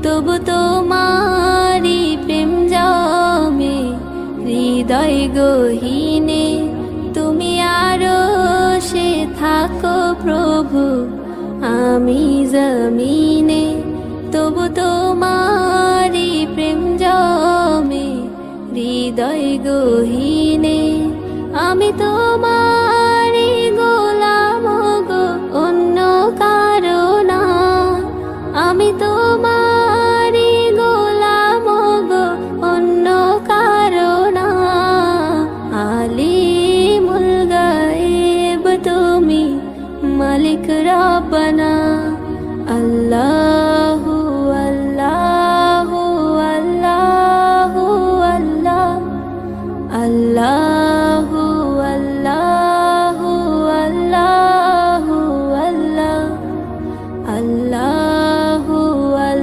তবু তোমারি প্রেম জমে হৃদয় গহীনে। তুমি আরো সে থাকো প্রভু, আমি জমিনে। তবু তোমারি প্রেম জমে হৃদয় গহীনে। আমি তোমারি গোলাম গো, অন্য কারো না। আমি তোমার